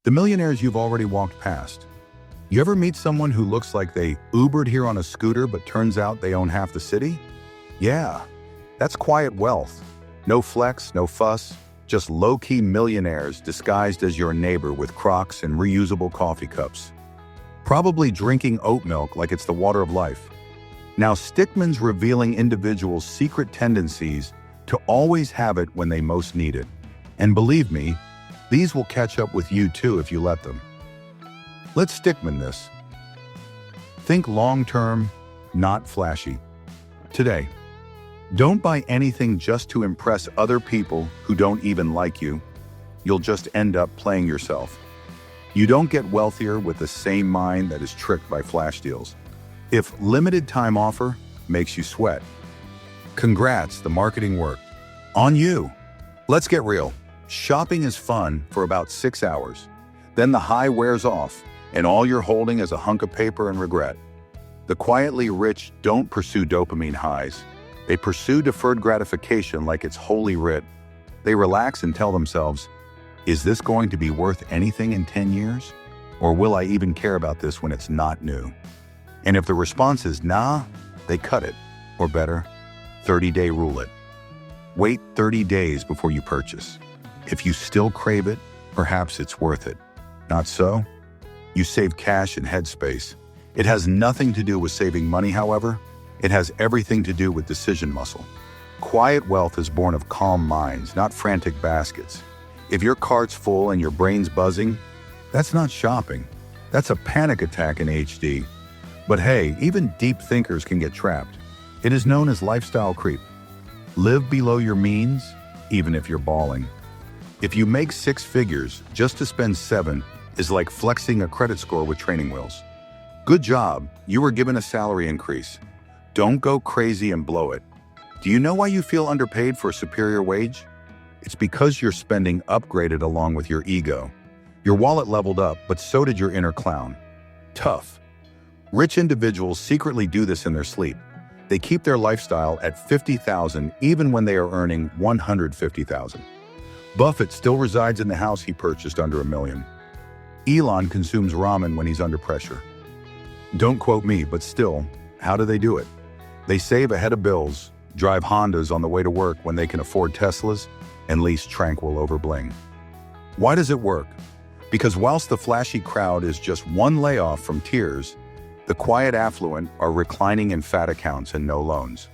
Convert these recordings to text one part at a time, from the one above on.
The millionaires you've already walked past. You ever meet someone who looks like they Ubered here on a scooter but turns out they own half the city? Yeah, that's quiet wealth. No flex, no fuss, just low-key millionaires disguised as your neighbor with Crocs and reusable coffee cups. Probably drinking oat milk like it's the water of life. Now, stickman's revealing individuals' secret tendencies to always have it when they most need it. And believe me, these will catch up with you too if you let them. Let's stickman this. Think long-term, not flashy. Today, don't buy anything just to impress other people who don't even like you. You'll just end up playing yourself. You don't get wealthier with the same mind that is tricked by flash deals. If limited time offer makes you sweat, congrats, the marketing worked. On you. Let's get real. Shopping is fun for about 6 hours. Then the high wears off, and all you're holding is a hunk of paper and regret. The quietly rich don't pursue dopamine highs. They pursue deferred gratification like it's holy writ. They relax and tell themselves, is this going to be worth anything in 10 years? Or will I even care about this when it's not new? And if the response is nah, they cut it. Or better, 30-day rule it. Wait 30 days before you purchase. If you still crave it, perhaps it's worth it. Not so? You save cash and headspace. It has nothing to do with saving money, however. It has everything to do with decision muscle. Quiet wealth is born of calm minds, not frantic baskets. If your cart's full and your brain's buzzing, that's not shopping. That's a panic attack in HD. But hey, even deep thinkers can get trapped. It is known as lifestyle creep. Live below your means, even if you're balling. If you make 6 figures, just to spend 7 is like flexing a credit score with training wheels. Good job, you were given a salary increase. Don't go crazy and blow it. Do you know why you feel underpaid for a superior wage? It's because your spending upgraded along with your ego. Your wallet leveled up, but so did your inner clown. Tough. Rich individuals secretly do this in their sleep. They keep their lifestyle at $50,000 even when they are earning $150,000. Buffett still resides in the house he purchased under $1 million. Elon consumes ramen when he's under pressure. Don't quote me, but still, how do they do it? They save ahead of bills, drive Hondas on the way to work when they can afford Teslas, and lease Tranquil over bling. Why does it work? Because whilst the flashy crowd is just one layoff from tears, the quiet affluent are reclining in fat accounts and no loans.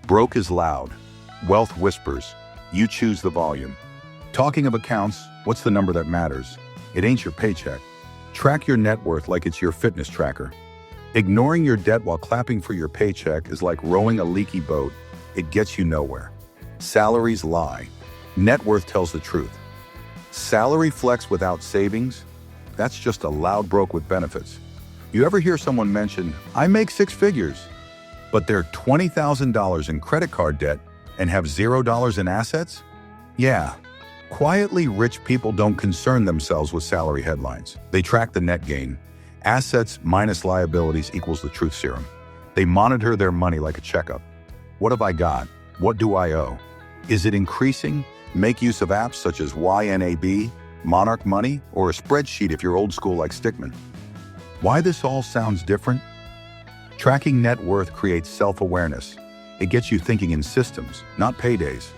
Broke is loud. Wealth whispers. You choose the volume. Talking of accounts, what's the number that matters? It ain't your paycheck. Track your net worth like it's your fitness tracker. Ignoring your debt while clapping for your paycheck is like rowing a leaky boat. It gets you nowhere. Salaries lie. Net worth tells the truth. Salary flex without savings? That's just a loud broke with benefits. You ever hear someone mention, I make 6 figures, but they're $20,000 in credit card debt and have $0 in assets? Yeah. Quietly rich people don't concern themselves with salary headlines. They track the net gain. Assets minus liabilities equals the truth serum. They monitor their money like a checkup. What have I got? What do I owe? Is it increasing? Make use of apps such as YNAB, Monarch Money, or a spreadsheet if you're old school like Stickman. Why this all sounds different? Tracking net worth creates self-awareness. It gets you thinking in systems, not paydays.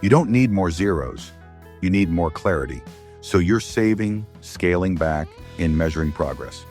You don't need more zeros. You need more clarity. So you're saving, scaling back, and measuring progress.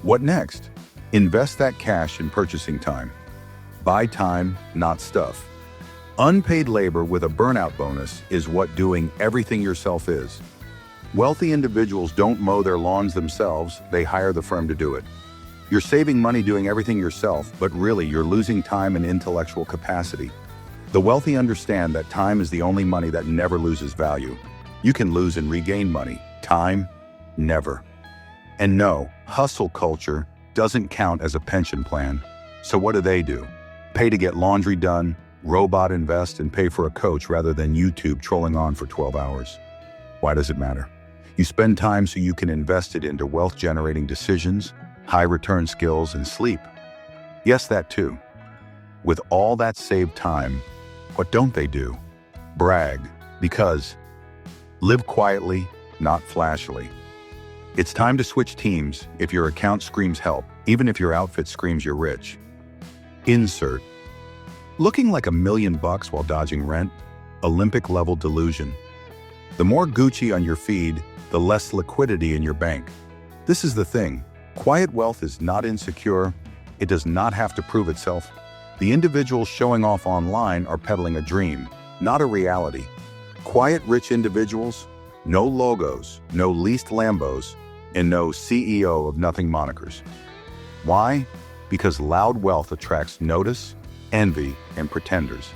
What next? Invest that cash in purchasing time. Buy time, not stuff. Unpaid labor with a burnout bonus is what doing everything yourself is. Wealthy individuals don't mow their lawns themselves, they hire the firm to do it. You're saving money doing everything yourself, but really you're losing time and intellectual capacity. The wealthy understand that time is the only money that never loses value. You can lose and regain money. Time, never. And no, hustle culture doesn't count as a pension plan. So what do? Pay to get laundry done, robot invest, and pay for a coach rather than YouTube trolling on for 12 hours. Why does it matter? You spend time so you can invest it into wealth-generating decisions, high-return skills, and sleep. Yes, that too. With all that saved time, what don't they do? Brag, because live quietly, not flashily. It's time to switch teams if your account screams help, even if your outfit screams you're rich. Insert. Looking like $1,000,000 while dodging rent? Olympic-level delusion. The more Gucci on your feed, the less liquidity in your bank. This is the thing. Quiet wealth is not insecure. It does not have to prove itself. The individuals showing off online are peddling a dream, not a reality. Quiet, rich individuals, no logos, no leased Lambos, and no CEO of nothing monikers. Why? Because loud wealth attracts notice, envy, and pretenders.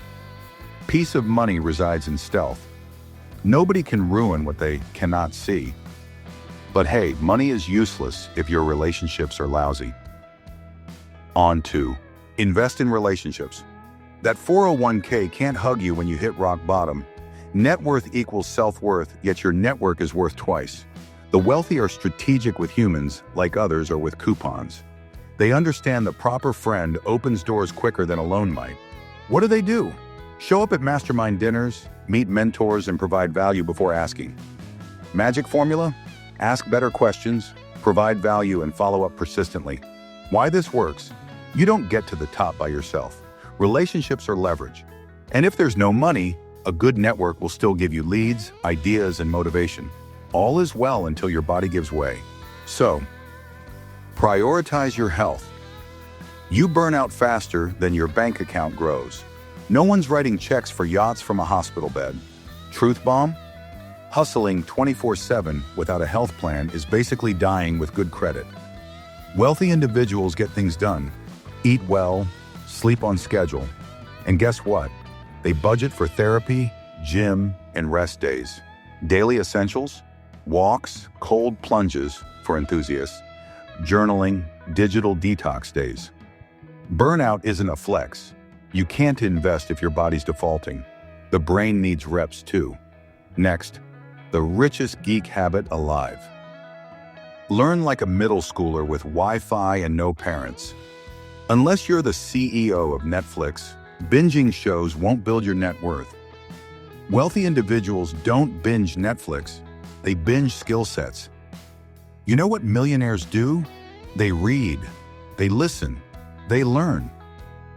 Peace of money resides in stealth. Nobody can ruin what they cannot see. But hey, money is useless if your relationships are lousy. On to invest in relationships. That 401k can't hug you when you hit rock bottom. Net worth equals self-worth, yet your network is worth twice. The wealthy are strategic with humans, like others are with coupons. They understand the proper friend opens doors quicker than a loan might. What do? Show up at mastermind dinners, meet mentors, and provide value before asking. Magic formula? Ask better questions, provide value, and follow up persistently. Why this works? You don't get to the top by yourself. Relationships are leverage. And if there's no money, a good network will still give you leads, ideas, and motivation. All is well until your body gives way. So, prioritize your health. You burn out faster than your bank account grows. No one's writing checks for yachts from a hospital bed. Truth bomb? Hustling 24/7 without a health plan is basically dying with good credit. Wealthy individuals get things done, eat well, sleep on schedule, and guess what? They budget for therapy, gym, and rest days. Daily essentials? Walks, cold plunges for enthusiasts, journaling, digital detox days. Burnout isn't a flex. You can't invest if your body's defaulting. The brain needs reps too. Next, the richest geek habit alive. Learn like a middle schooler with Wi-Fi and no parents. Unless you're the CEO of Netflix, binging shows won't build your net worth. Wealthy individuals don't binge Netflix, they binge skill sets. You know what millionaires do? They read, they listen, they learn.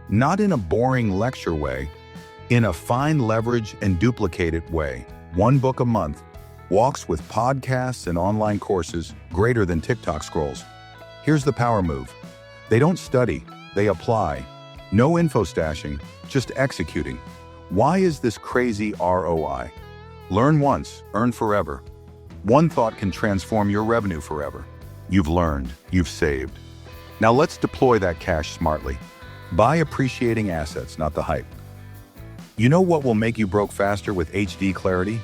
Not in a boring lecture way, in a find, leverage, and duplicate it way. One book a month, walks with podcasts and online courses greater than TikTok scrolls. Here's the power move. They don't study, they apply. No info stashing, just executing. Why is this crazy ROI? Learn once, earn forever. One thought can transform your revenue forever. You've learned, you've saved. Now let's deploy that cash smartly. Buy appreciating assets, not the hype. You know what will make you broke faster with HD clarity?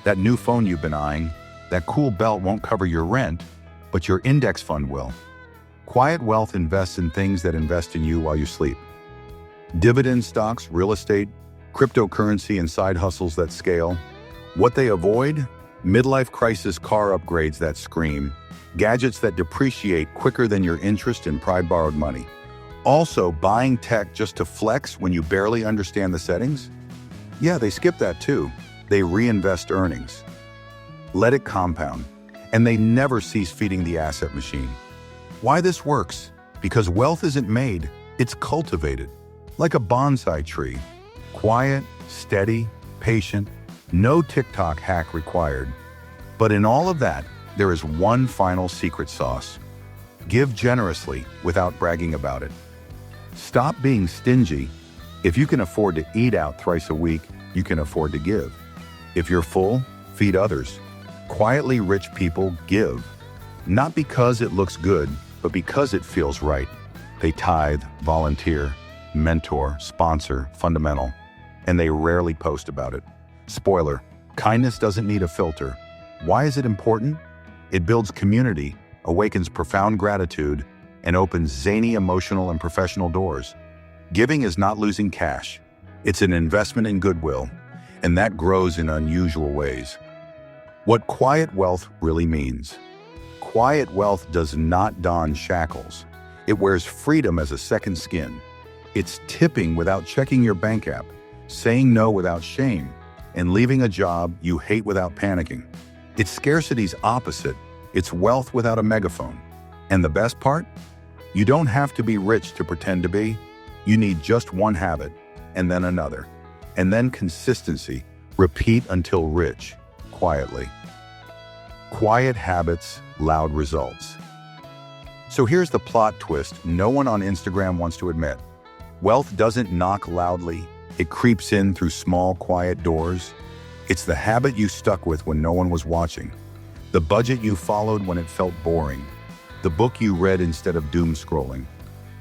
That new phone you've been eyeing. That cool belt won't cover your rent, but your index fund will. Quiet wealth invests in things that invest in you while you sleep. Dividend stocks, real estate, cryptocurrency, and side hustles that scale. What they avoid? Midlife crisis car upgrades that scream. Gadgets that depreciate quicker than your interest in pride-borrowed money. Also, buying tech just to flex when you barely understand the settings? Yeah, they skip that too. They reinvest earnings. Let it compound. And they never cease feeding the asset machine. Why this works? Because wealth isn't made, it's cultivated. Like a bonsai tree. Quiet, steady, patient, no TikTok hack required. But in all of that, there is one final secret sauce. Give generously without bragging about it. Stop being stingy. If you can afford to eat out thrice a week, you can afford to give. If you're full, feed others. Quietly rich people give. Not because it looks good, but because it feels right. They tithe, volunteer, mentor, sponsor, fundamental, and they rarely post about it. Spoiler, kindness doesn't need a filter. Why is it important? It builds community, awakens profound gratitude, and opens zany emotional and professional doors. Giving is not losing cash. It's an investment in goodwill, and that grows in unusual ways. What quiet wealth really means. Quiet wealth does not don shackles. It wears freedom as a second skin. It's tipping without checking your bank app, saying no without shame, and leaving a job you hate without panicking. It's scarcity's opposite, It's wealth without a megaphone. And the best part? You don't have to be rich to pretend to be. You need just one habit, and then another. And then consistency. Repeat until rich, quietly. Quiet habits, loud results. So here's the plot twist no one on Instagram wants to admit. Wealth doesn't knock loudly. It creeps in through small, quiet doors. It's the habit you stuck with when no one was watching. The budget you followed when it felt boring. The book you read instead of doom scrolling.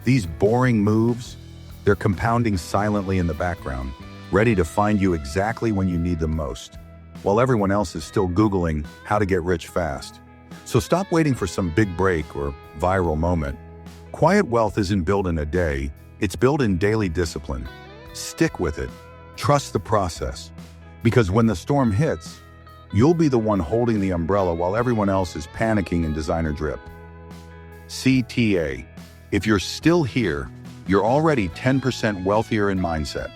These boring moves, they're compounding silently in the background, ready to find you exactly when you need them most, while everyone else is still Googling how to get rich fast. So stop waiting for some big break or viral moment. Quiet wealth isn't built in a day, it's built in daily discipline. Stick with it. Trust the process. Because when the storm hits, you'll be the one holding the umbrella while everyone else is panicking in designer drip. CTA. If you're still here, you're already 10% wealthier in mindset.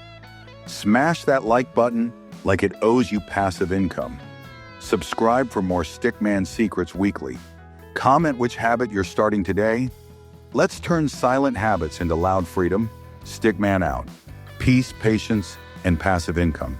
Smash that like button like it owes you passive income. Subscribe for more Stickman secrets weekly. Comment which habit you're starting today. Let's turn silent habits into loud freedom. Stickman out. Peace, patience, and passive income.